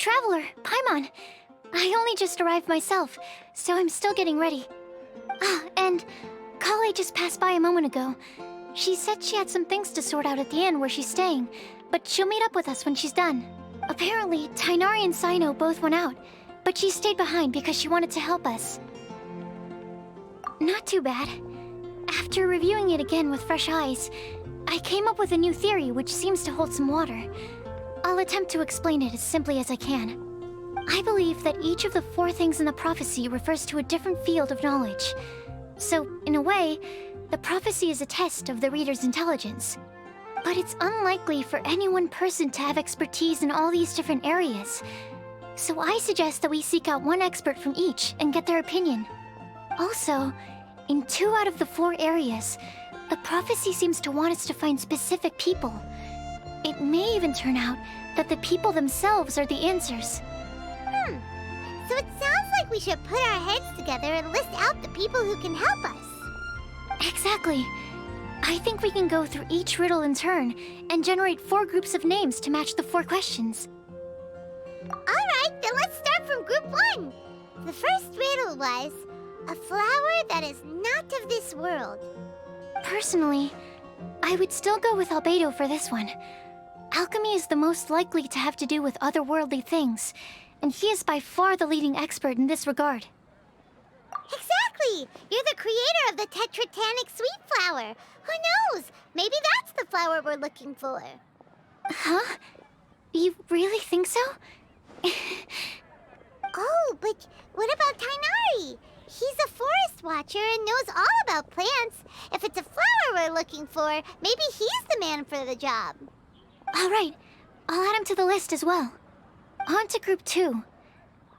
Traveler, Paimon. I only just arrived myself, so I'm still getting ready. Ah, and Kale just passed by a moment ago. She said she had some things to sort out at the inn where she's staying, but she'll meet up with us when she's done. Apparently, Tainari and Sino both went out, but she stayed behind because she wanted to help us. Not too bad. After reviewing it again with fresh eyes, I came up with a new theory which seems to hold some water. I'll attempt to explain it as simply as I can. I believe that each of the 4 things in the prophecy refers to a different field of knowledge. So, in a way, the prophecy is a test of the reader's intelligence. But it's unlikely for any one person to have expertise in all these different areas. So I suggest that we seek out one expert from each and get their opinion. Also, in 2 out of the 4 areas, the prophecy seems to want us to find specific people. It may even turn out that the people themselves are the answers. So it sounds like we should put our heads together and list out the people who can help us. Exactly. I think we can go through each riddle in turn and generate 4 groups of names to match the 4 questions. Alright, then let's start from group 1. The first riddle was, a flower that is not of this world. Personally, I would still go with Albedo for this one. Alchemy is the most likely to have to do with otherworldly things, and he is by far the leading expert in this regard. Exactly! You're the creator of the tetratanic sweet flower. Who knows? Maybe that's the flower we're looking for. Huh? You really think so? Oh, but what about Tainari? He's a forest watcher and knows all about plants. If it's a flower we're looking for, maybe he's the man for the job. All right, I'll add him to the list as well. On to group 2.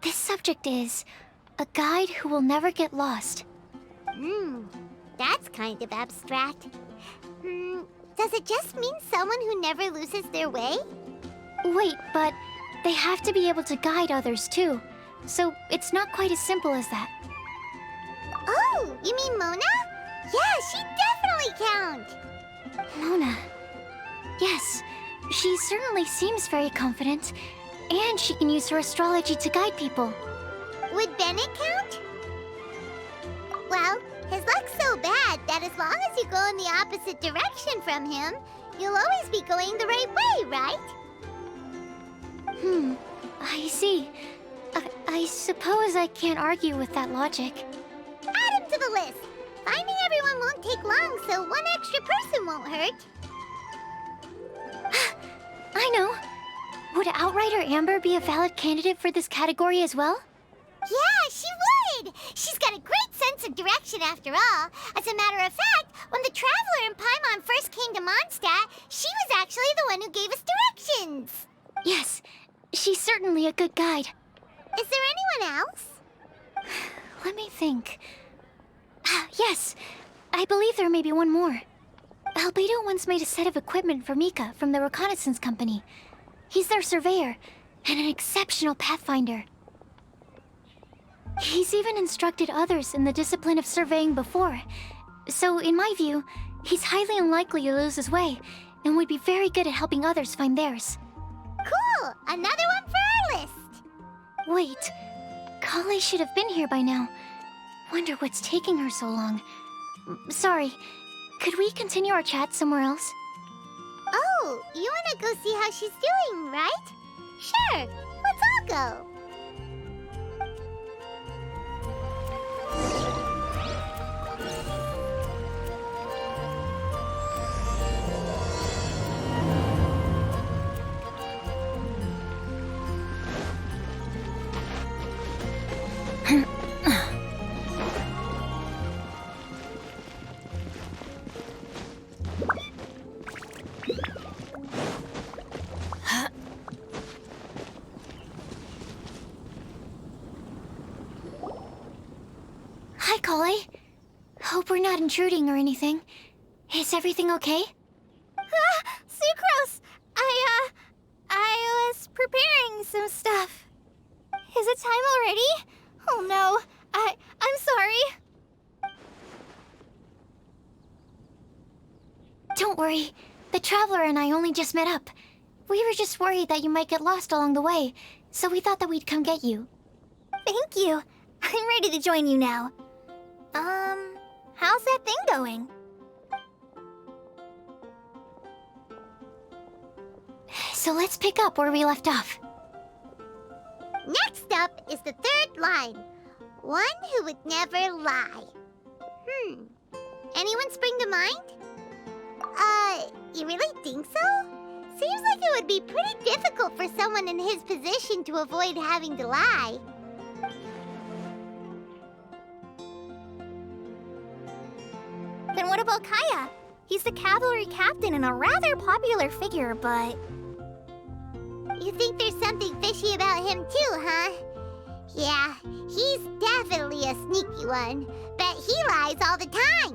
This subject is a guide who will never get lost. That's kind of abstract. Does it just mean someone who never loses their way? Wait, but they have to be able to guide others too. So it's not quite as simple as that. Oh, you mean Mona? Yeah, she definitely counts. Mona. Yes, she certainly seems very confident. And she can use her astrology to guide people. Would Bennett count? Well, his luck's so bad that as long as you go in the opposite direction from him, you'll always be going the right way, right? I see. I suppose I can't argue with that logic. Add him to the list. Finding everyone won't take long, so one extra person won't hurt. I know. Would Outrider Amber be a valid candidate for this category as well? Yeah, she would! She's got a great sense of direction after all. As a matter of fact, when the Traveler and Paimon first came to Mondstadt, she was actually the one who gave us directions. Yes, she's certainly a good guide. Is there anyone else? Let me think. Yes, I believe there may be one more. Albedo once made a set of equipment for Mika from the reconnaissance company. He's their surveyor, and an exceptional pathfinder. He's even instructed others in the discipline of surveying before. So, in my view, he's highly unlikely to lose his way, and would be very good at helping others find theirs. Cool! Another one for our list! Wait, Kale should have been here by now. Wonder what's taking her so long. Sorry, could we continue our chat somewhere else? Oh, you wanna go see how she's doing, right? Sure, let's all go. Hi, Kale. Hope we're not intruding or anything. Is everything okay? Sucrose! I was preparing some stuff. Is it time already? Oh no, I'm sorry. Don't worry. The Traveler and I only just met up. We were just worried that you might get lost along the way, so we thought that we'd come get you. Thank you. I'm ready to join you now. How's that thing going? So let's pick up where we left off. Next up is the third line. One who would never lie. Anyone spring to mind? You really think so? Seems like it would be pretty difficult for someone in his position to avoid having to lie. Then what about Kaya? He's the cavalry captain and a rather popular figure, but... You think there's something fishy about him too, huh? Yeah, he's definitely a sneaky one. Bet he lies all the time.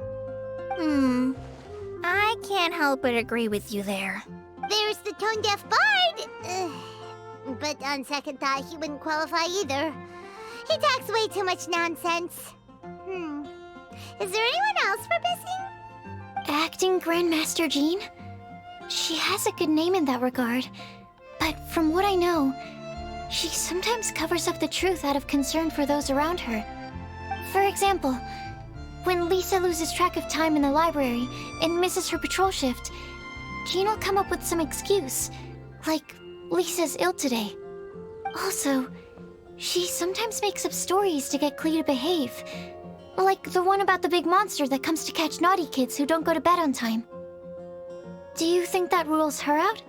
I can't help but agree with you there. There's the tone-deaf bard. But on second thought, he wouldn't qualify either. He talks way too much nonsense. Is there anyone else we're missing? Acting Grandmaster Jean? She has a good name in that regard. But from what I know, she sometimes covers up the truth out of concern for those around her. For example, when Lisa loses track of time in the library and misses her patrol shift, Jean will come up with some excuse, like Lisa's ill today. Also, she sometimes makes up stories to get Klee to behave, like the one about the big monster that comes to catch naughty kids who don't go to bed on time. Do you think that rules her out?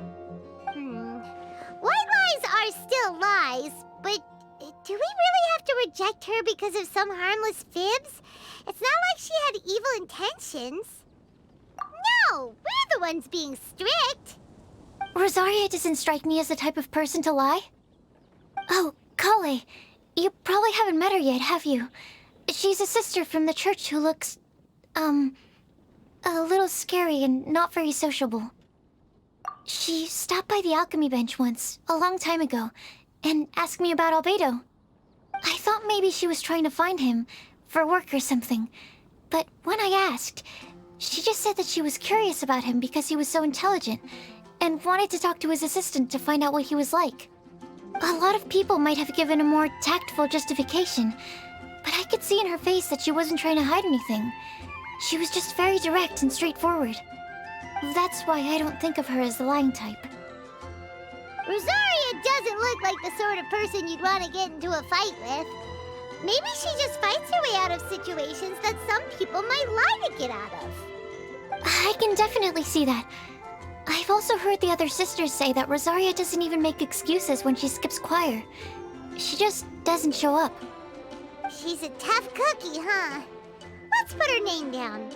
White lies are still lies, but do we really have to reject her because of some harmless fibs? It's not like she had evil intentions. No, we're the ones being strict. Rosaria doesn't strike me as the type of person to lie. Oh, Kale, you probably haven't met her yet, have you? She's a sister from the church who looks, a little scary and not very sociable. She stopped by the alchemy bench once, a long time ago, and asked me about Albedo. I thought maybe she was trying to find him, for work or something. But when I asked, she just said that she was curious about him because he was so intelligent, and wanted to talk to his assistant to find out what he was like. A lot of people might have given a more tactful justification, but I could see in her face that she wasn't trying to hide anything. She was just very direct and straightforward. That's why I don't think of her as the lying type. Rosaria doesn't look like the sort of person you'd want to get into a fight with. Maybe she just fights her way out of situations that some people might lie to get out of. I can definitely see that. I've also heard the other sisters say that Rosaria doesn't even make excuses when she skips choir. She just doesn't show up. She's a tough cookie, huh? Let's put her name down.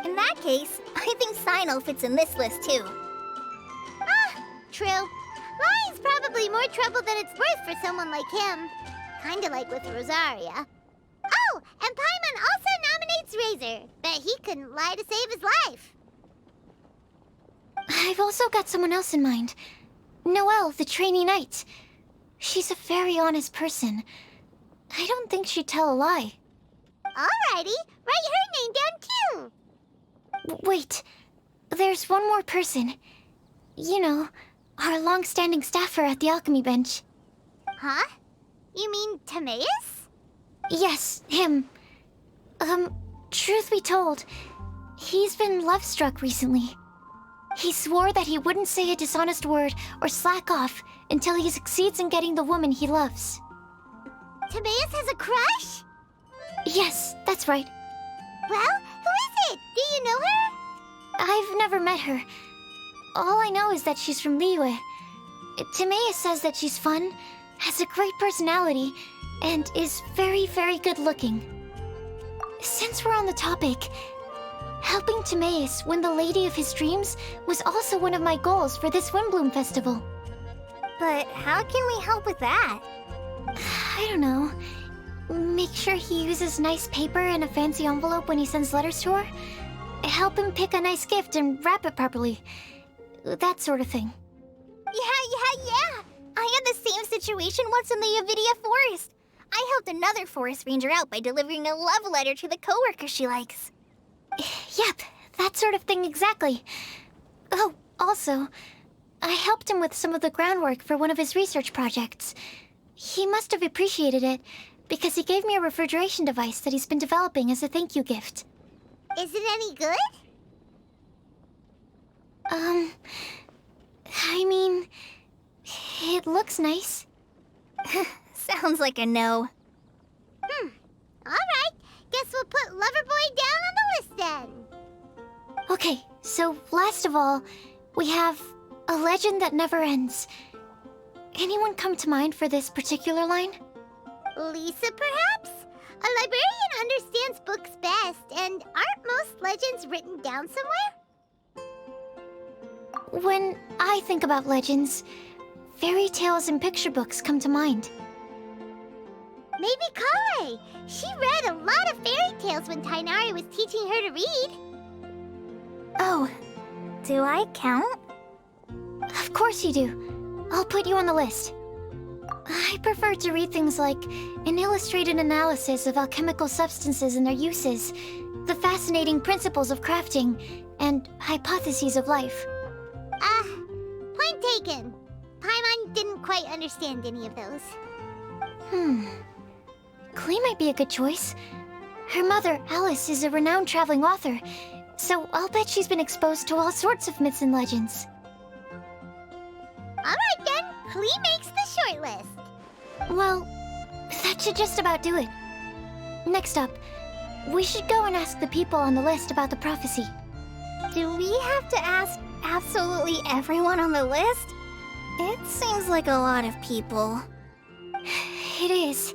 In that case, I think Sino fits in this list too. True. Lying's probably more trouble than it's worth for someone like him. Kinda like with Rosaria. Oh, and Paimon also nominates Razor. Bet he couldn't lie to save his life. I've also got someone else in mind. Noelle, the trainee knight. She's a very honest person. I don't think she'd tell a lie. Alrighty, write her name down too. Wait, there's one more person. You know, our long-standing staffer at the alchemy bench. Huh? You mean Timaeus? Yes, him. Truth be told, he's been love-struck recently. He swore that he wouldn't say a dishonest word or slack off until he succeeds in getting the woman he loves. Timaeus has a crush? Yes, that's right. Well, who is it? Do you know her? I've never met her. All I know is that she's from Liyue. Timaeus says that she's fun, has a great personality, and is very, very good-looking. Since we're on the topic, helping Timaeus win the lady of his dreams was also one of my goals for this Windbloom Festival. But how can we help with that? I don't know. Make sure he uses nice paper and a fancy envelope when he sends letters to her. Help him pick a nice gift and wrap it properly. That sort of thing. Yeah. I had the same situation once in the Avidia Forest. I helped another forest ranger out by delivering a love letter to the coworker she likes. Yep, that sort of thing exactly. Oh, also, I helped him with some of the groundwork for one of his research projects. He must have appreciated it, because he gave me a refrigeration device that he's been developing as a thank you gift. Is it any good? I mean, it looks nice. Sounds like a no. Alright, guess we'll put Loverboy down on the list then. Okay, so last of all, we have a legend that never ends. Anyone come to mind for this particular line? Lisa, perhaps? A librarian understands books best, and aren't most legends written down somewhere? When I think about legends, fairy tales and picture books come to mind. Maybe Kai. She read a lot of fairy tales when Tainari was teaching her to read. Oh, do I count? Of course you do. I'll put you on the list. I prefer to read things like an illustrated analysis of alchemical substances and their uses, the fascinating principles of crafting, and hypotheses of life. Point taken. Paimon didn't quite understand any of those. Klee might be a good choice. Her mother, Alice, is a renowned traveling author, so I'll bet she's been exposed to all sorts of myths and legends. Alright then, Klee makes the short list. Well, that should just about do it. Next up, we should go and ask the people on the list about the prophecy. Do we have to ask absolutely everyone on the list? It seems like a lot of people. It is.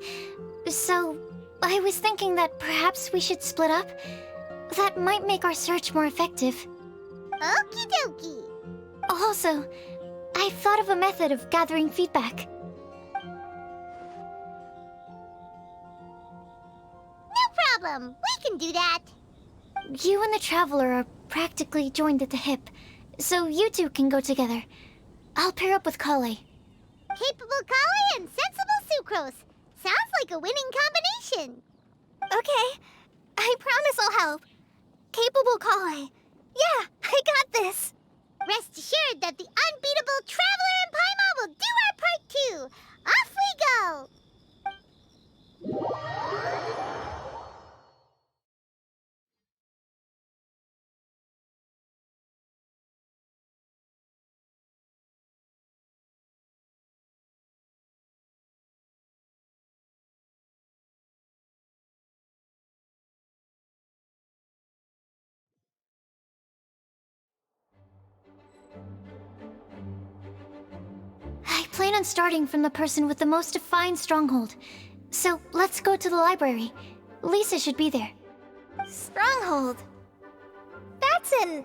So, I was thinking that perhaps we should split up. That might make our search more effective. Okie dokie. Also, I've thought of a method of gathering feedback. No problem. We can do that. You and the Traveler are practically joined at the hip, so you two can go together. I'll pair up with Kale. Capable Kale and sensible Sucrose. Sounds like a winning combination. Okay, I promise I'll help. Capable Kale. Yeah, I got this. Rest assured that the unbeatable Traveler and Paimon will do our part too. Off we go! I plan on starting from the person with the most defined stronghold. So let's go to the library. Lisa should be there. Stronghold. That's an,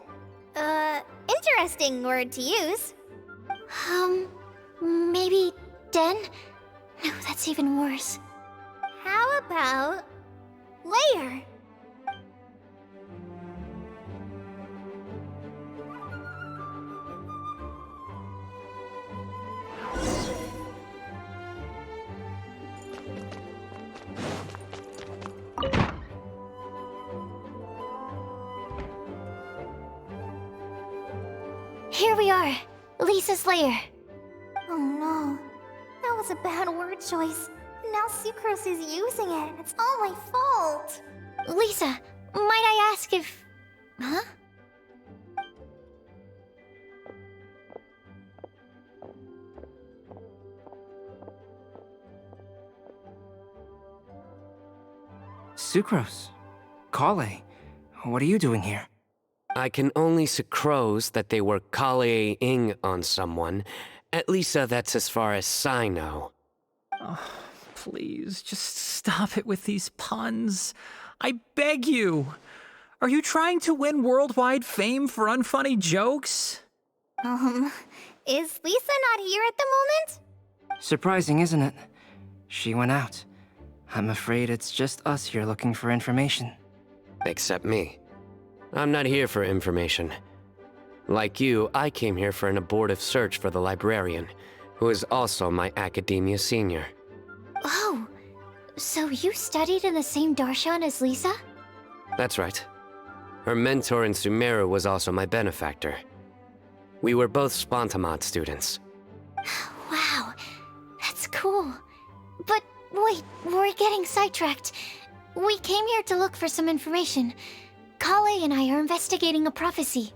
interesting word to use. Maybe den? No, that's even worse. How about layer? Here we are, Lisa's lair. Oh no, that was a bad word choice. Now Sucrose is using it. It's all my fault. Lisa, might I ask if... Huh? Sucrose. Kale. What are you doing here? I can only sucrose that they were Kale-ing on someone. At least that's as far as I know. Oh, please, just stop it with these puns. I beg you. Are you trying to win worldwide fame for unfunny jokes? Is Lisa not here at the moment? Surprising, isn't it? She went out. I'm afraid it's just us here looking for information. Except me. I'm not here for information. Like you, I came here for an abortive search for the librarian, who is also my academia senior. Oh, so you studied in the same darshan as Lisa? That's right. Her mentor in Sumeru was also my benefactor. We were both Spontamod students. Wow, that's cool. But wait, we're getting sidetracked. We came here to look for some information. Kale and I are investigating a prophecy,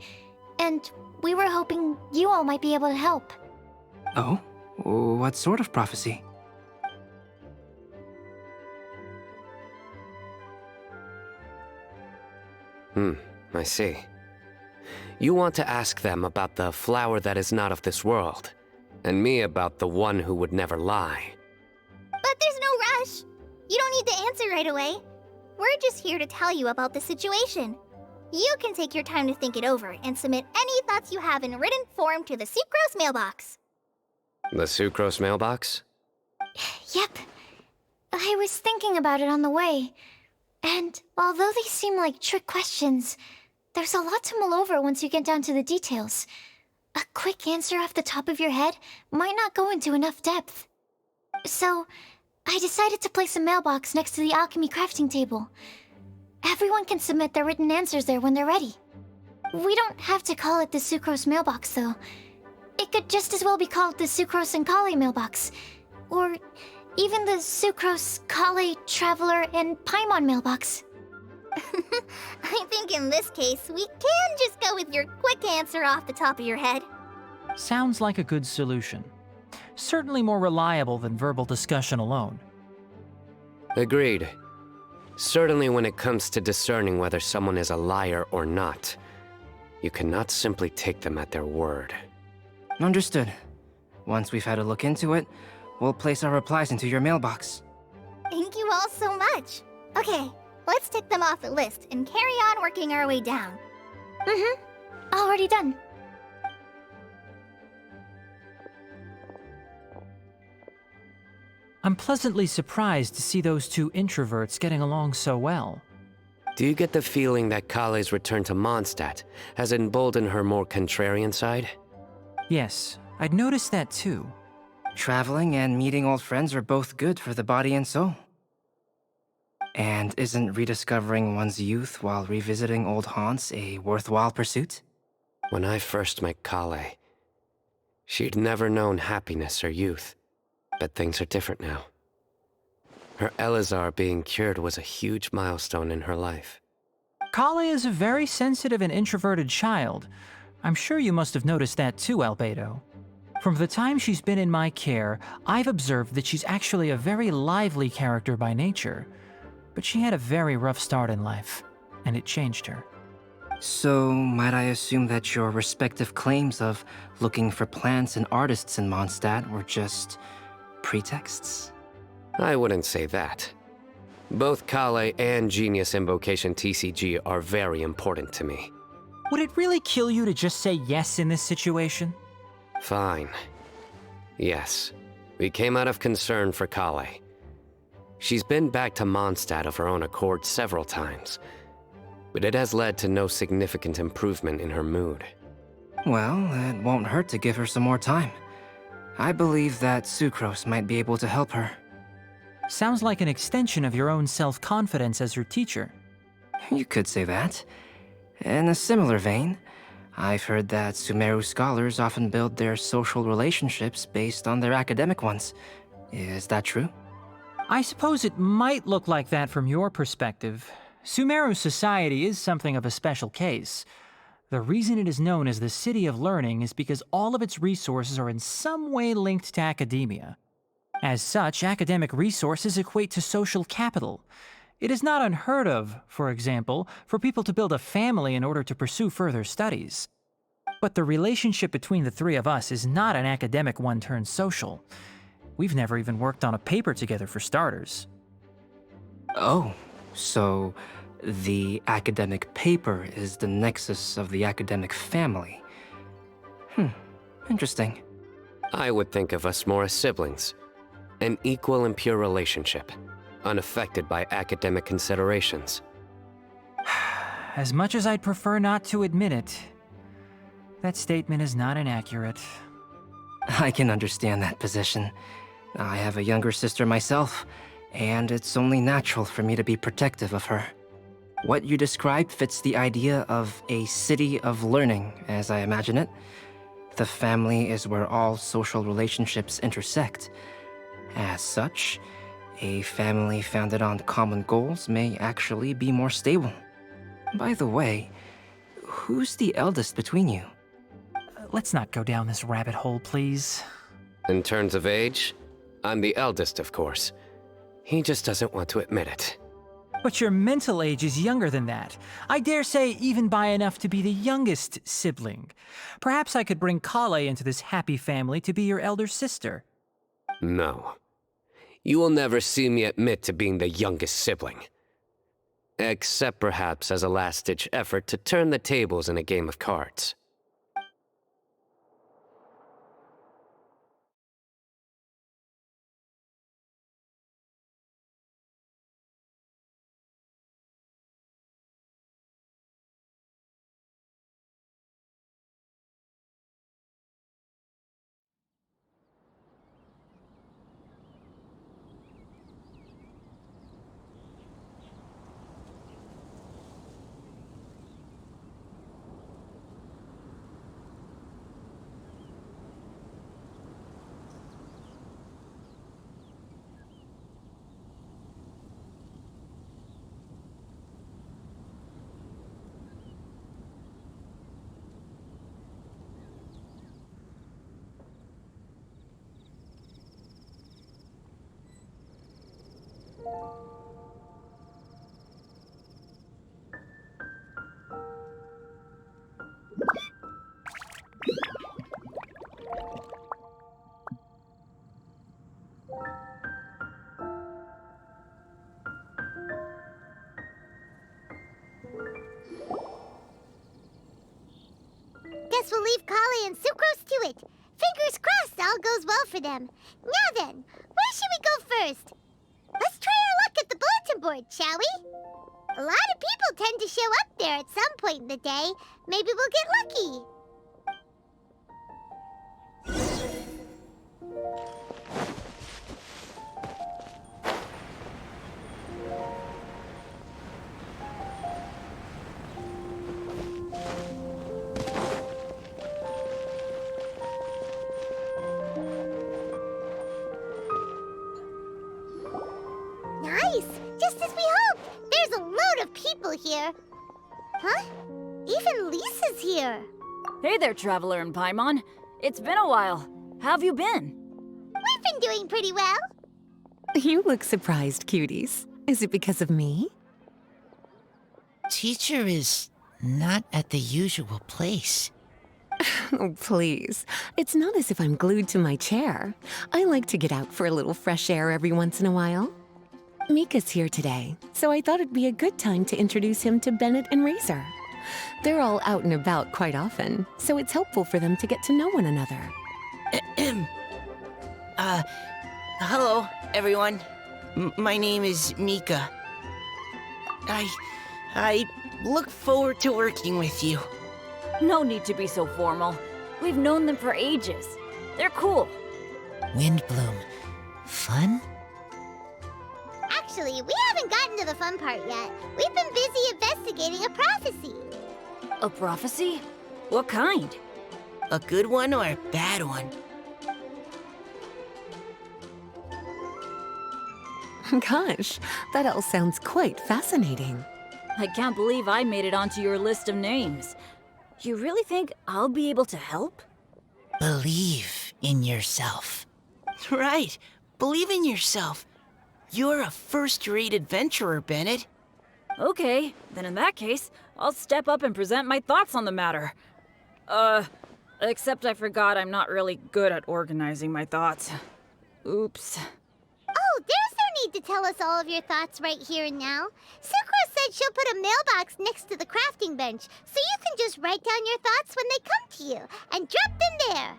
and we were hoping you all might be able to help. Oh? What sort of prophecy? I see. You want to ask them about the flower that is not of this world, and me about the one who would never lie. But there's no rush. You don't need to answer right away. We're just here to tell you about the situation. You can take your time to think it over and submit any thoughts you have in written form to the Sucrose mailbox. The Sucrose mailbox? Yep. I was thinking about it on the way. And although they seem like trick questions, there's a lot to mull over once you get down to the details. A quick answer off the top of your head might not go into enough depth. So, I decided to place a mailbox next to the alchemy crafting table. Everyone can submit their written answers there when they're ready. We don't have to call it the Sucrose mailbox, though. It could just as well be called the Sucrose and Kale mailbox. Or even the Sucrose, Kale, Traveler, and Paimon mailbox. I think in this case, we can just go with your quick answer off the top of your head. Sounds like a good solution. Certainly more reliable than verbal discussion alone. Agreed. Certainly when it comes to discerning whether someone is a liar or not, you cannot simply take them at their word. Understood. Once we've had a look into it, we'll place our replies into your mailbox. Thank you all so much. Okay, let's tick them off the list and carry on working our way down. Already done. I'm pleasantly surprised to see those two introverts getting along so well. Do you get the feeling that Kale's return to Mondstadt has emboldened her more contrarian side? Yes, I'd noticed that too. Traveling and meeting old friends are both good for the body and soul. And isn't rediscovering one's youth while revisiting old haunts a worthwhile pursuit? When I first met Kale, she'd never known happiness or youth. But things are different now. Her Elazar being cured was a huge milestone in her life. Kale is a very sensitive and introverted child. I'm sure you must have noticed that too, Albedo. From the time she's been in my care, I've observed that she's actually a very lively character by nature. But she had a very rough start in life, and it changed her. So, might I assume that your respective claims of looking for plants and artists in Mondstadt were just pretexts? I wouldn't say that. Both Kale and Genius Invocation TCG are very important to me. Would it really kill you to just say yes in this situation? Fine. Yes. We came out of concern for Kale. She's been back to Mondstadt of her own accord several times, but it has led to no significant improvement in her mood. Well, it won't hurt to give her some more time. I believe that Sucrose might be able to help her. Sounds like an extension of your own self-confidence as her teacher. You could say that. In a similar vein, I've heard that Sumeru scholars often build their social relationships based on their academic ones. Is that true? I suppose it might look like that from your perspective. Sumeru society is something of a special case. The reason it is known as the City of Learning is because all of its resources are in some way linked to academia. As such, academic resources equate to social capital. It is not unheard of, for example, for people to build a family in order to pursue further studies. But the relationship between the three of us is not an academic one turned social. We've never even worked on a paper together for starters. Oh, so the academic paper is the nexus of the academic family. Interesting. I would think of us more as siblings. An equal and pure relationship, unaffected by academic considerations. As much as I'd prefer not to admit it, that statement is not inaccurate. I can understand that position. I have a younger sister myself, and it's only natural for me to be protective of her. What you described fits the idea of a city of learning, as I imagine it. The family is where all social relationships intersect. As such, a family founded on common goals may actually be more stable. By the way, who's the eldest between you? Let's not go down this rabbit hole, please. In terms of age, I'm the eldest, of course. He just doesn't want to admit it. But your mental age is younger than that. I dare say even by enough to be the youngest sibling. Perhaps I could bring Kale into this happy family to be your elder sister. No. You will never see me admit to being the youngest sibling. Except perhaps as a last-ditch effort to turn the tables in a game of cards. Guess we'll leave Kale and Sucrose to it. Fingers crossed all goes well for them. Now then, where should we go first? Let's try our luck at the bulletin board, shall we? A lot of people tend to show up there at some point in the day. Maybe we'll get lucky. Nice! Just as we hoped! There's a load of people here. Huh? Even Lisa's here. Hey there, Traveler and Paimon. It's been a while. How have you been? We've been doing pretty well. You look surprised, cuties. Is it because of me? Teacher is not at the usual place. Oh, please. It's not as if I'm glued to my chair. I like to get out for a little fresh air every once in a while. Mika's here today, so I thought it'd be a good time to introduce him to Bennett and Razor. They're all out and about quite often, so it's helpful for them to get to know one another. Hello, everyone. My name is Mika. I look forward to working with you. No need to be so formal. We've known them for ages. They're cool. Windbloom. Fun? Actually, we haven't gotten to the fun part yet. We've been busy investigating a prophecy. A prophecy? What kind? A good one or a bad one? Gosh, that all sounds quite fascinating. I can't believe I made it onto your list of names. You really think I'll be able to help? Believe in yourself. Right. Believe in yourself. You're a first-rate adventurer, Bennett. Okay, then in that case, I'll step up and present my thoughts on the matter. Except I forgot I'm not really good at organizing my thoughts. Oops. Oh, there's no need to tell us all of your thoughts right here and now. Sucrose said she'll put a mailbox next to the crafting bench, so you can just write down your thoughts when they come to you, and drop them there.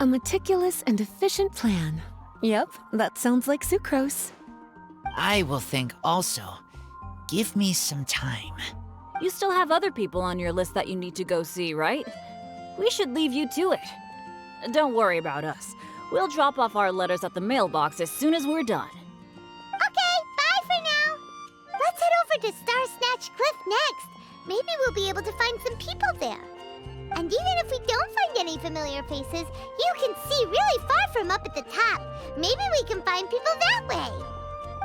A meticulous and efficient plan. Yep, that sounds like Sucrose. I will think also. Give me some time. You still have other people on your list that you need to go see, right? We should leave you to it. Don't worry about us. We'll drop off our letters at the mailbox as soon as we're done. Okay, bye for now. Let's head over to Star Snatch Cliff next. Maybe we'll be able to find some people there. And even if we don't find any familiar faces, you can see really far from up at the top. Maybe we can find people that way.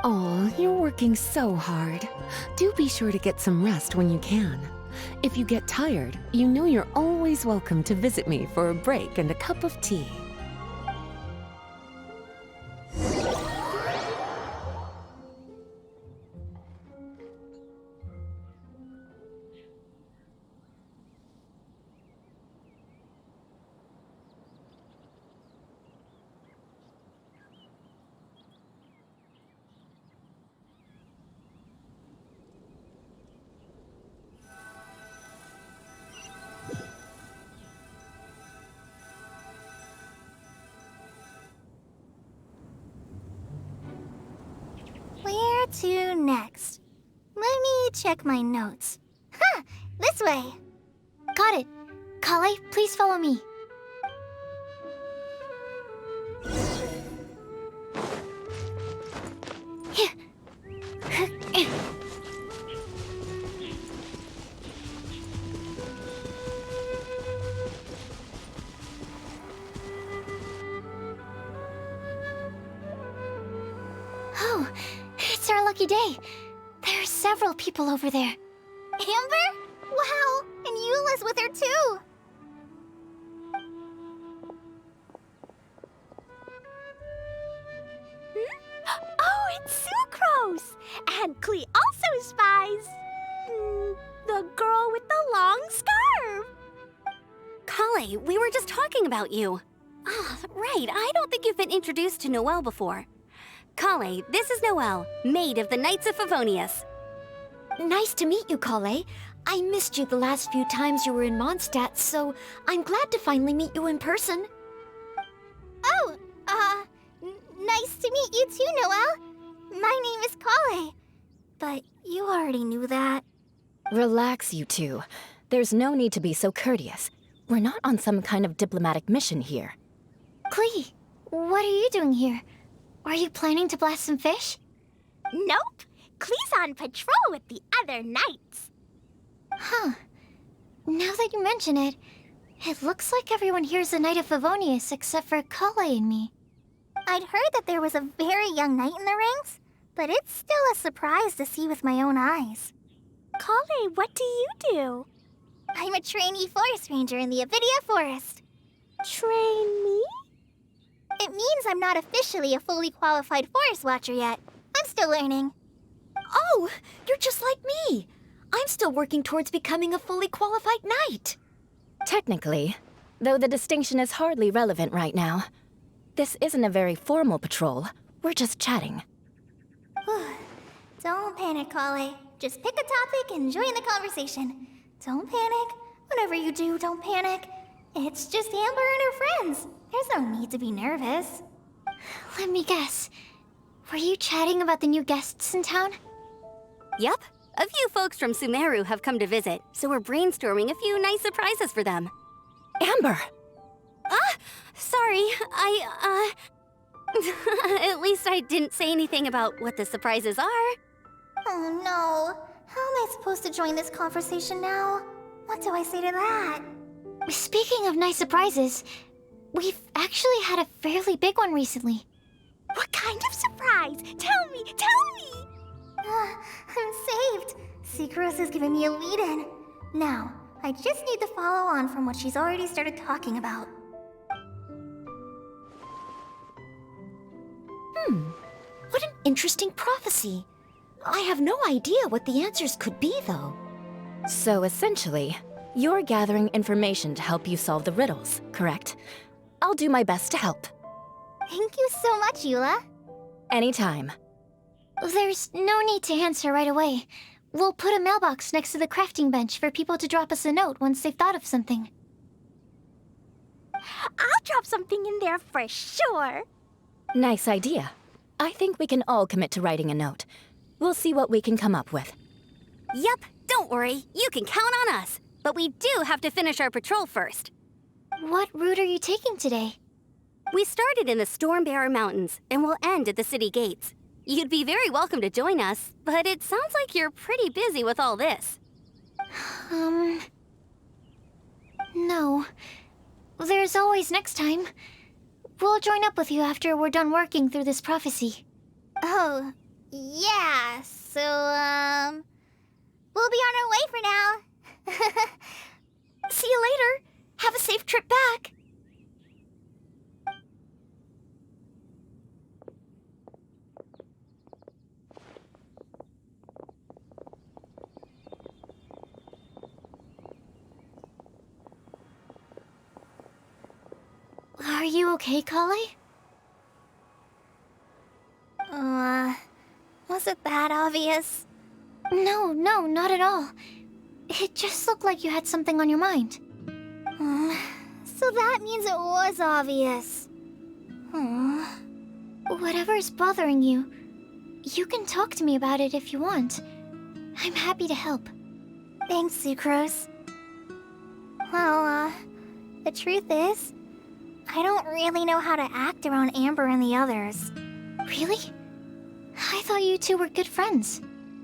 Oh, you're working so hard. Do be sure to get some rest when you can. If you get tired, you know you're always welcome to visit me for a break and a cup of tea. Where to next? Let me check my notes. Huh, this way. Got it. Kale, please follow me. Oh, it's our lucky day. There are several people over there. Amber? Wow, and Eula's with her too. Oh, it's Sucrose! And Klee also spies the girl with the long scarf. Kale, we were just talking about you. Ah, right, I don't think you've been introduced to Noelle before. Kale, this is Noelle, maid of the Knights of Favonius. Nice to meet you, Kale. I missed you the last few times you were in Mondstadt, so I'm glad to finally meet you in person. Oh, nice to meet you too, Noelle. My name is Kale. But you already knew that. Relax, you two. There's no need to be so courteous. We're not on some kind of diplomatic mission here. Klee, what are you doing here? Are you planning to blast some fish? Nope. Klee's on patrol with the other knights. Huh. Now that you mention it, it looks like everyone here's a Knight of Favonius except for Kale and me. I'd heard that there was a very young knight in the ranks, but it's still a surprise to see with my own eyes. Kale, what do you do? I'm a trainee forest ranger in the Avidia Forest. Trainee? It means I'm not officially a fully qualified forest watcher yet. I'm still learning. Oh, you're just like me. I'm still working towards becoming a fully qualified knight. Technically, though the distinction is hardly relevant right now. This isn't a very formal patrol. We're just chatting. Don't panic, Kale. Just pick a topic and join the conversation. Don't panic. Whatever you do, don't panic. It's just Amber and her friends. There's no need to be nervous. Let me guess. Were you chatting about the new guests in town? Yep. A few folks from Sumeru have come to visit, so we're brainstorming a few nice surprises for them. Amber! Sorry, at least I didn't say anything about what the surprises are. Oh no. How am I supposed to join this conversation now? What do I say to that? Speaking of nice surprises, we've actually had a fairly big one recently. What kind of surprise? Tell me, tell me! I'm saved. Sucrose is giving me a lead-in. Now, I just need to follow on from what she's already started talking about. What an interesting prophecy. I have no idea what the answers could be, though. So essentially, you're gathering information to help you solve the riddles, correct? I'll do my best to help. Thank you so much, Eula. Anytime. There's no need to answer right away. We'll put a mailbox next to the crafting bench for people to drop us a note once they've thought of something. I'll drop something in there for sure. Nice idea. I think we can all commit to writing a note. We'll see what we can come up with. Yep, don't worry. You can count on us. But we do have to finish our patrol first. What route are you taking today? We started in the Stormbearer Mountains, and we'll end at the city gates. You'd be very welcome to join us, but it sounds like you're pretty busy with all this. No. There's always next time. We'll join up with you after we're done working through this prophecy. Oh, yeah, so, we'll be on our way for now. See you later. Have a safe trip back. Are you okay, Kale? Was it that obvious? No, not at all. It just looked like you had something on your mind. So that means it was obvious. Whatever's bothering you, you can talk to me about it if you want. I'm happy to help. Thanks, Sucrose. Well, the truth is, I don't really know how to act around Amber and the others. Really? I thought you two were good friends.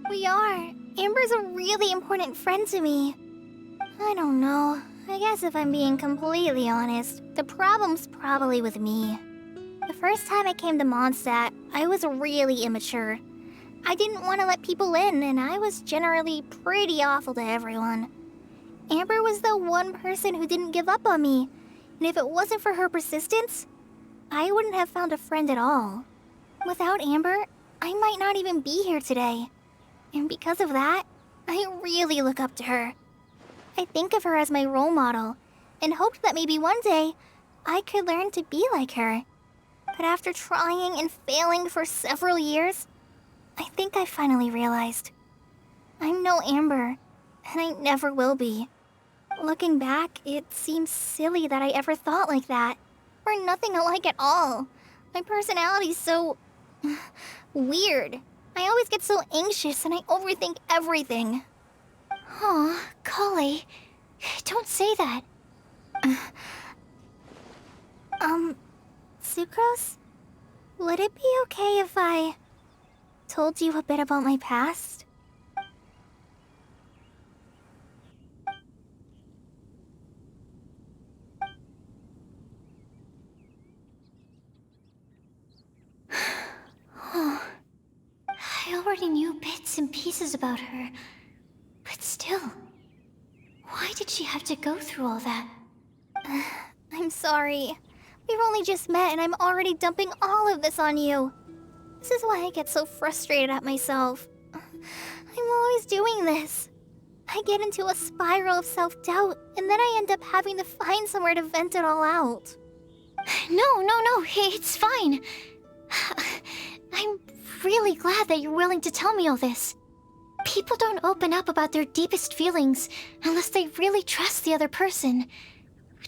We are. Amber's a really important friend to me. I don't know. I guess if I'm being completely honest, the problem's probably with me. The first time I came to Mondstadt, I was really immature. I didn't want to let people in, and I was generally pretty awful to everyone. Amber was the one person who didn't give up on me, and if it wasn't for her persistence, I wouldn't have found a friend at all. Without Amber, I might not even be here today. And because of that, I really look up to her. I think of her as my role model, and hoped that maybe one day I could learn to be like her. But after trying and failing for several years, I think I finally realized. I'm no Amber, and I never will be. Looking back, it seems silly that I ever thought like that. We're nothing alike at all. My personality's so... weird. I always get so anxious and I overthink everything. Aw, Kale, don't say that. Sucrose? Would it be okay if I told you a bit about my past? I already knew bits and pieces about her. But still, why did she have to go through all that? I'm sorry. We've only just met and I'm already dumping all of this on you. This is why I get so frustrated at myself. I'm always doing this. I get into a spiral of self-doubt, and then I end up having to find somewhere to vent it all out. No, it's fine. I'm really glad that you're willing to tell me all this. People don't open up about their deepest feelings unless they really trust the other person.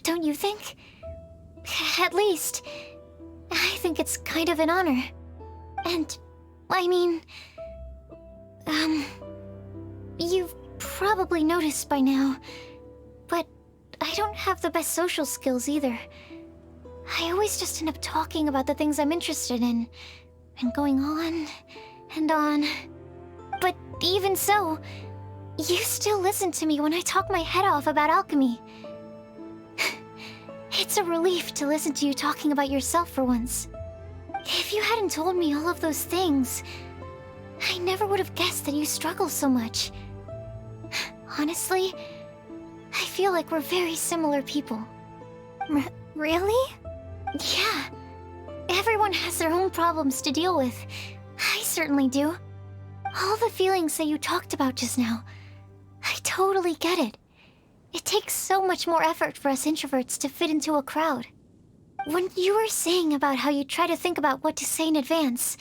Don't you think? At least, I think it's kind of an honor. And, I mean... You've probably noticed by now, but I don't have the best social skills either. I always just end up talking about the things I'm interested in, and going on and on. But even so, you still listen to me when I talk my head off about alchemy. It's a relief to listen to you talking about yourself for once. If you hadn't told me all of those things, I never would have guessed that you struggle so much. Honestly, I feel like we're very similar people. Really? Yeah. Everyone has their own problems to deal with. I certainly do. All the feelings that you talked about just now, I totally get it. It takes so much more effort for us introverts to fit into a crowd. When you were saying about how you try to think about what to say in advance,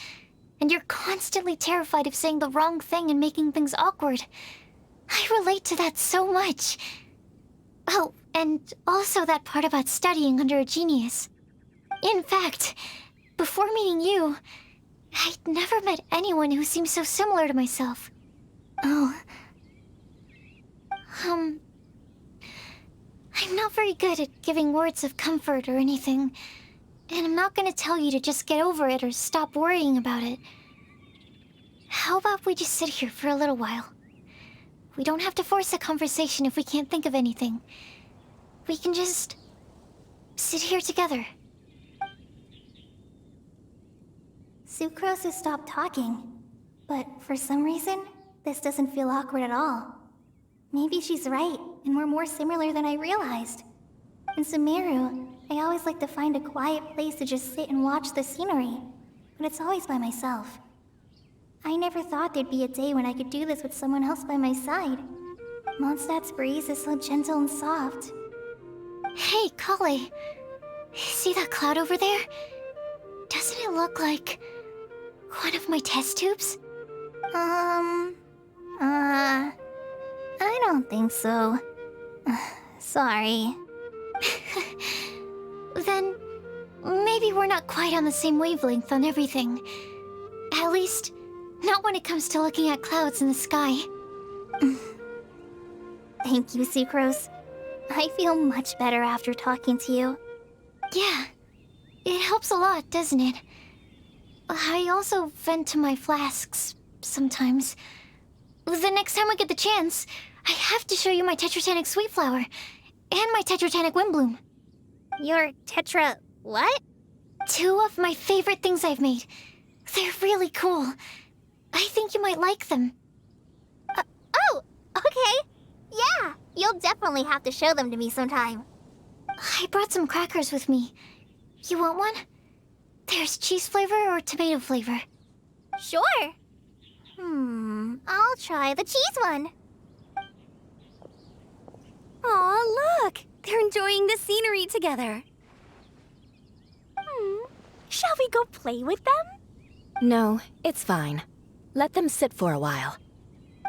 and you're constantly terrified of saying the wrong thing and making things awkward, I relate to that so much. Oh, and also that part about studying under a genius. In fact, before meeting you, I'd never met anyone who seemed so similar to myself. Oh. I'm not very good at giving words of comfort or anything, and I'm not gonna tell you to just get over it or stop worrying about it. How about we just sit here for a little while? We don't have to force a conversation if we can't think of anything. we can just sit here together. Sucrose has stopped talking, but for some reason, this doesn't feel awkward at all. Maybe she's right, and we're more similar than I realized. In Sumeru, I always like to find a quiet place to just sit and watch the scenery, but it's always by myself. I never thought there'd be a day when I could do this with someone else by my side. Mondstadt's breeze is so gentle and soft. Hey, Kale. See that cloud over there? Doesn't it look like one of my test tubes? I don't think so. Sorry. Then maybe we're not quite on the same wavelength on everything. At least, not when it comes to looking at clouds in the sky. Thank you, Sucrose. I feel much better after talking to you. Yeah, it helps a lot, doesn't it? I also vent to my flasks sometimes. The next time I get the chance, I have to show you my Tetratanic Sweet Flower and my Tetratanic Windbloom. Your Tetra... what? 2 of my favorite things I've made. They're really cool. I think you might like them. Oh, okay. Yeah, you'll definitely have to show them to me sometime. I brought some crackers with me. You want one? There's cheese flavor or tomato flavor. Sure. I'll try the cheese one. Aw, look! They're enjoying the scenery together. Shall we go play with them? No, it's fine. Let them sit for a while.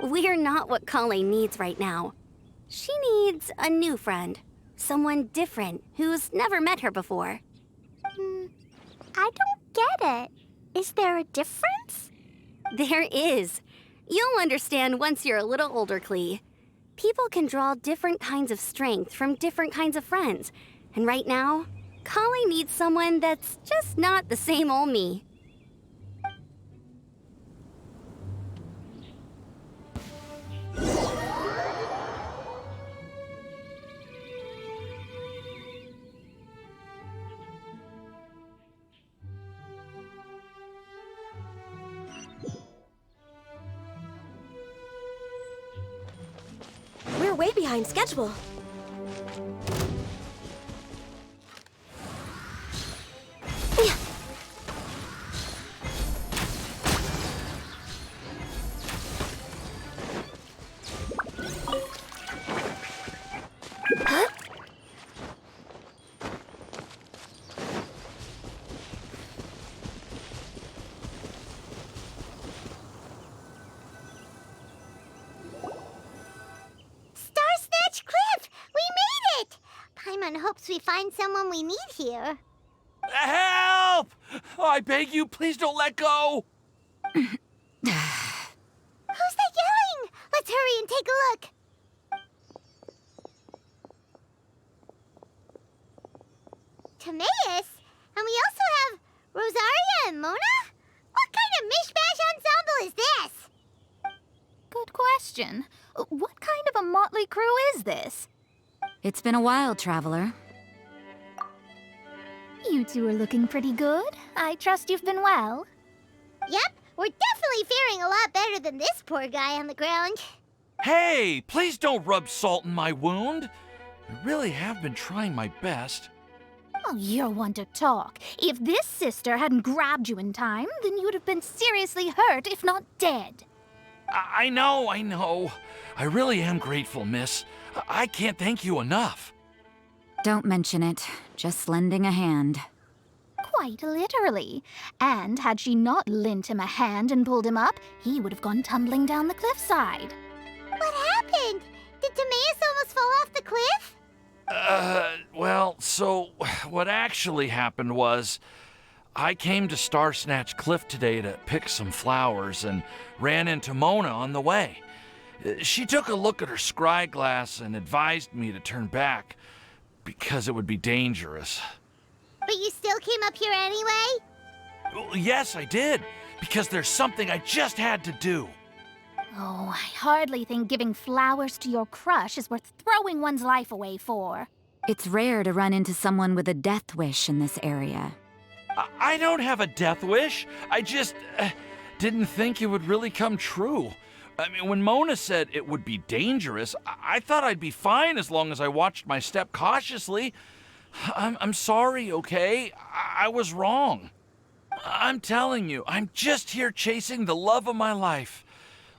We're not what Colleen needs right now. She needs a new friend. Someone different who's never met her before. I don't get it. Is there a difference? There is. You'll understand once you're a little older, Klee. People can draw different kinds of strength from different kinds of friends. And right now, Colleen needs someone that's just not the same old me. We're way behind schedule. Hopes we find someone we need here. Help! Oh, I beg you, please don't let go! Who's that yelling? Let's hurry and take a look. Timaeus? And we also have Rosaria and Mona? What kind of mishmash ensemble is this? Good question. What kind of a motley crew is this? It's been a while, Traveler. You two are looking pretty good. I trust you've been well. Yep, we're definitely faring a lot better than this poor guy on the ground. Hey, please don't rub salt in my wound. I really have been trying my best. Oh, you're one to talk. If this sister hadn't grabbed you in time, then you'd have been seriously hurt, if not dead. I know. I really am grateful, miss. I can't thank you enough. Don't mention it. Just lending a hand. Quite literally. And had she not lent him a hand and pulled him up, he would have gone tumbling down the cliffside. What happened? Did Timaeus almost fall off the cliff? Well, so what actually happened was I came to Star Snatch Cliff today to pick some flowers and ran into Mona on the way. She took a look at her scry glass and advised me to turn back because it would be dangerous. But you still came up here anyway? Well, yes, I did, because there's something I just had to do. Oh, I hardly think giving flowers to your crush is worth throwing one's life away for. It's rare to run into someone with a death wish in this area. I don't have a death wish. I just didn't think it would really come true. I mean, when Mona said it would be dangerous, I thought I'd be fine as long as I watched my step cautiously. I'm sorry, okay? I was wrong. I'm telling you, I'm just here chasing the love of my life.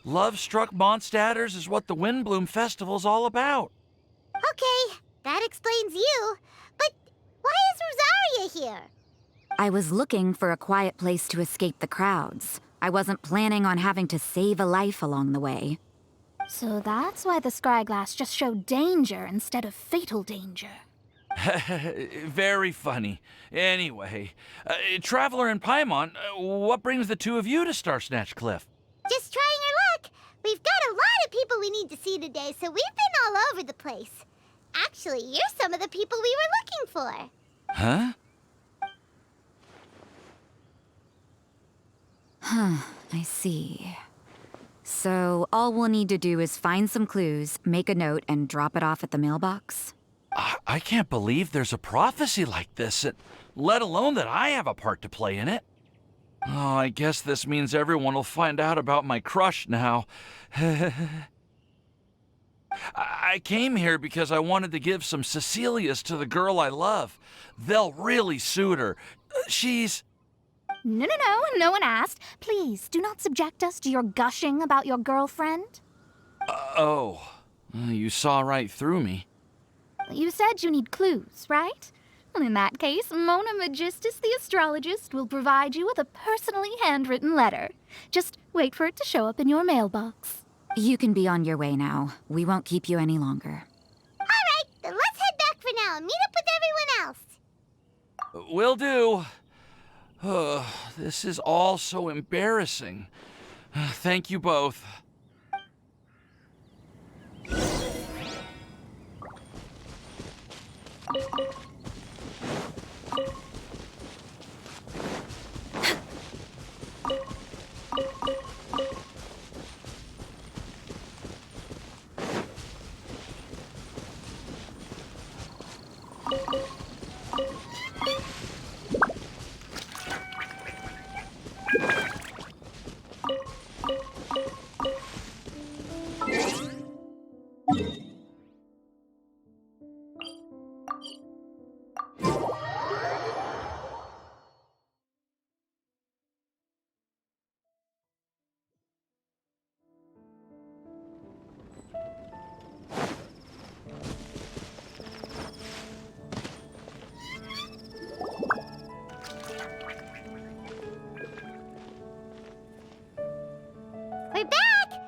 Love-struck Mondstadters is what the Windbloom Festival's all about. Okay, that explains you. But why is Rosaria here? I was looking for a quiet place to escape the crowds. I wasn't planning on having to save a life along the way. So that's why the Scryglass just showed danger instead of fatal danger. Very funny. Anyway, Traveler and Paimon, what brings the two of you to Starsnatch Cliff? Just trying our luck. We've got a lot of people we need to see today, so we've been all over the place. Actually, you're some of the people we were looking for. Huh? I see. So all we'll need to do is find some clues, make a note, and drop it off at the mailbox? I can't believe there's a prophecy like this, let alone that I have a part to play in it. Oh, I guess this means everyone will find out about my crush now. I came here because I wanted to give some Cecilias to the girl I love. They'll really suit her. She's... No one asked. Please, do not subject us to your gushing about your girlfriend. You saw right through me. You said you need clues, right? Well, in that case, Mona Magistus the astrologist will provide you with a personally handwritten letter. Just wait for it to show up in your mailbox. You can be on your way now. We won't keep you any longer. All right, then let's head back for now and meet up with everyone else. Will do. This is all so embarrassing. Thank you both. We're back!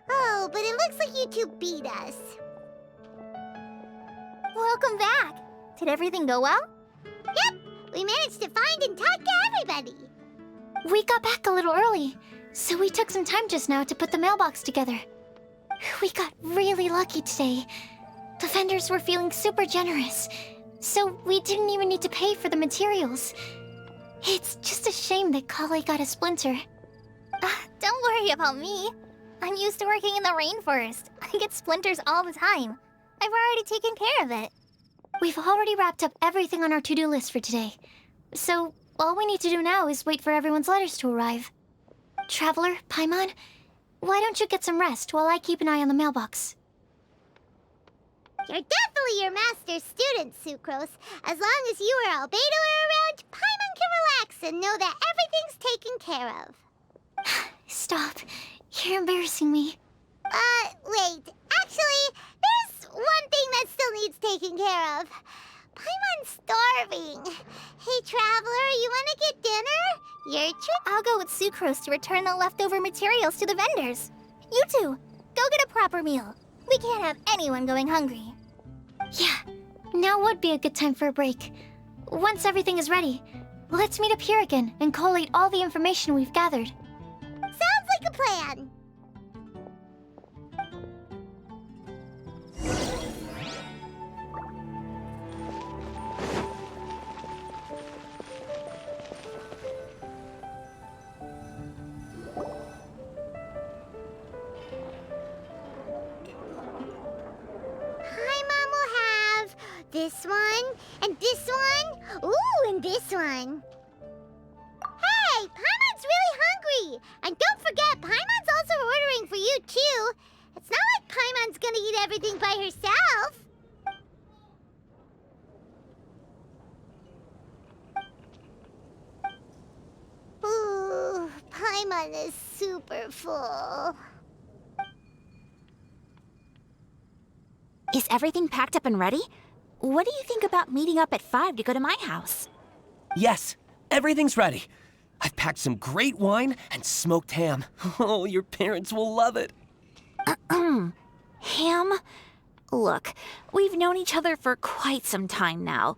Oh, but it looks like you two beat us. Welcome back. Did everything go well? Yep, we managed to find and talk to everybody. We got back a little early, so we took some time just now to put the mailbox together. We got really lucky today. The vendors were feeling super generous, so we didn't even need to pay for the materials. It's just a shame that Kale got a splinter. Don't worry about me. I'm used to working in the rainforest. I get splinters all the time. I've already taken care of it. We've already wrapped up everything on our to-do list for today. So, all we need to do now is wait for everyone's letters to arrive. Traveler, Paimon, why don't you get some rest while I keep an eye on the mailbox? You're definitely your master's student, Sucrose. As long as you or Albedo are around, Paimon can relax and know that everything's taken care of. Stop. You're embarrassing me. Wait. Actually, there's one thing that still needs taking care of. Paimon's starving. Hey, Traveler, you wanna get dinner? Your treat? I'll go with Sucrose to return the leftover materials to the vendors. You two, go get a proper meal. We can't have anyone going hungry. Yeah, now would be a good time for a break. Once everything is ready, let's meet up here again and collate all the information we've gathered. Sounds like a plan. Paimon will have this one, and this one. Ooh, and this one. Hey, Paimon's really hungry! And don't forget, Paimon's also ordering for you, too. It's not like Paimon's gonna eat everything by herself. Ooh, Paimon is super full. Is everything packed up and ready? What do you think about meeting up at 5 to go to my house? Yes, everything's ready. I've packed some great wine and smoked ham. Oh, your parents will love it. Ham? Look, we've known each other for quite some time now.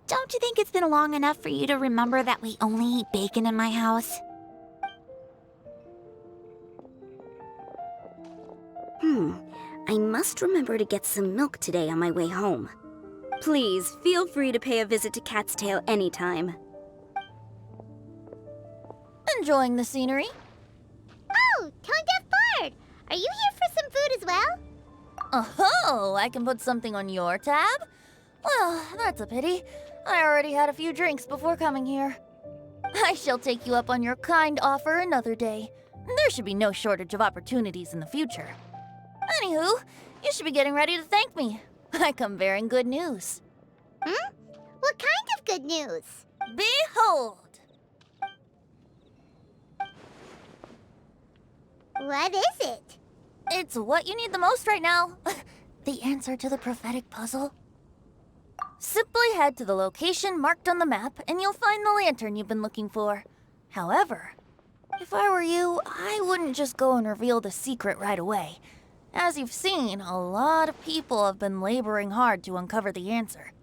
Don't you think it's been long enough for you to remember that we only eat bacon in my house? I must remember to get some milk today on my way home. Please, feel free to pay a visit to Cat's Tail anytime. Enjoying the scenery? Oh, Tone Deaf Bard! Are you here for some food as well? Oh, I can put something on your tab? Well, that's a pity. I already had a few drinks before coming here. I shall take you up on your kind offer another day. There should be no shortage of opportunities in the future. Anywho, you should be getting ready to thank me. I come bearing good news. What kind of good news? Behold! What is it? It's what you need the most right now. The answer to the prophetic puzzle. Simply head to the location marked on the map and you'll find the lantern you've been looking for. However, if I were you, I wouldn't just go and reveal the secret right away. As you've seen, a lot of people have been laboring hard to uncover the answer.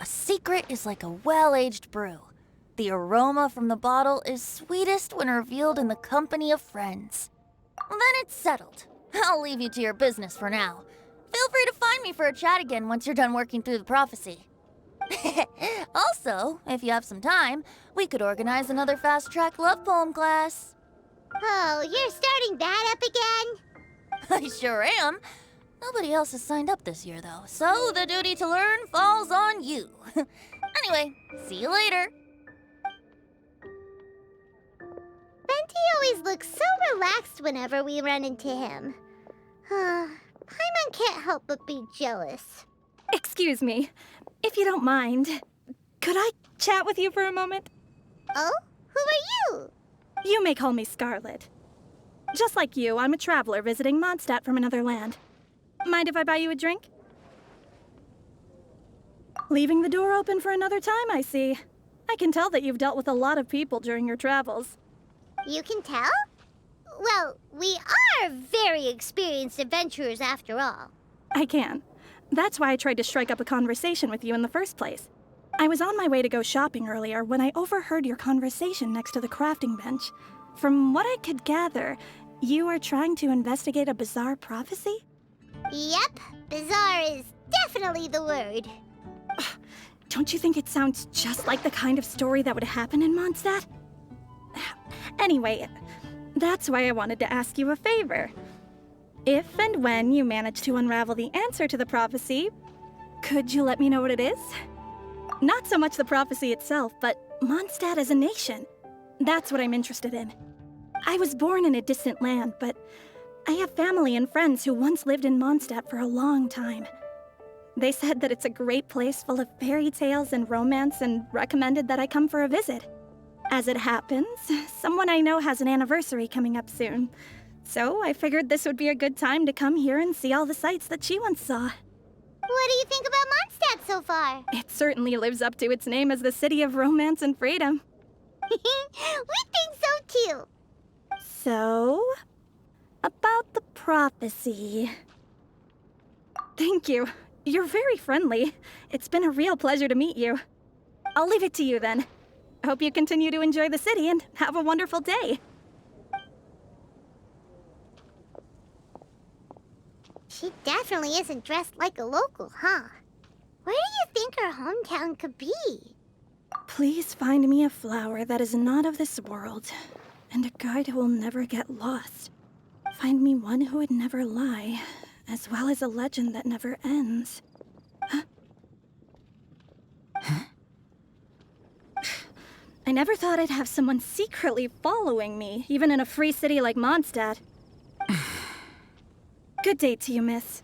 A secret is like a well-aged brew. The aroma from the bottle is sweetest when revealed in the company of friends. Then it's settled. I'll leave you to your business for now. Feel free to find me for a chat again once you're done working through the prophecy. Also, if you have some time, we could organize another fast-track love poem class. Oh, you're starting that up again? I sure am. Nobody else has signed up this year, though, so the duty to learn falls on you. Anyway, see you later. Venti always looks so relaxed whenever we run into him. Paimon can't help but be jealous. Excuse me, if you don't mind, could I chat with you for a moment? Oh? Who are you? You may call me Scarlet. Just like you, I'm a traveler visiting Mondstadt from another land. Mind if I buy you a drink? Leaving the door open for another time, I see. I can tell that you've dealt with a lot of people during your travels. You can tell? Well, we are very experienced adventurers after all. I can. That's why I tried to strike up a conversation with you in the first place. I was on my way to go shopping earlier when I overheard your conversation next to the crafting bench. From what I could gather, you are trying to investigate a bizarre prophecy? Yep, bizarre is definitely the word. Don't you think it sounds just like the kind of story that would happen in Mondstadt? Anyway, that's why I wanted to ask you a favor. If and when you manage to unravel the answer to the prophecy, could you let me know what it is? Not so much the prophecy itself, but Mondstadt as a nation. That's what I'm interested in. I was born in a distant land, but I have family and friends who once lived in Mondstadt for a long time. They said that it's a great place full of fairy tales and romance and recommended that I come for a visit. As it happens, someone I know has an anniversary coming up soon. So I figured this would be a good time to come here and see all the sights that she once saw. What do you think about Mondstadt so far? It certainly lives up to its name as the city of romance and freedom. We think so too. So, about the prophecy. Thank you. You're very friendly. It's been a real pleasure to meet you. I'll leave it to you then. Hope you continue to enjoy the city and have a wonderful day. She definitely isn't dressed like a local, huh? Where do you think her hometown could be? Please find me a flower that is not of this world, and a guide who will never get lost. Find me one who would never lie, as well as a legend that never ends. Huh? I never thought I'd have someone secretly following me, even in a free city like Mondstadt. Good day to you, miss.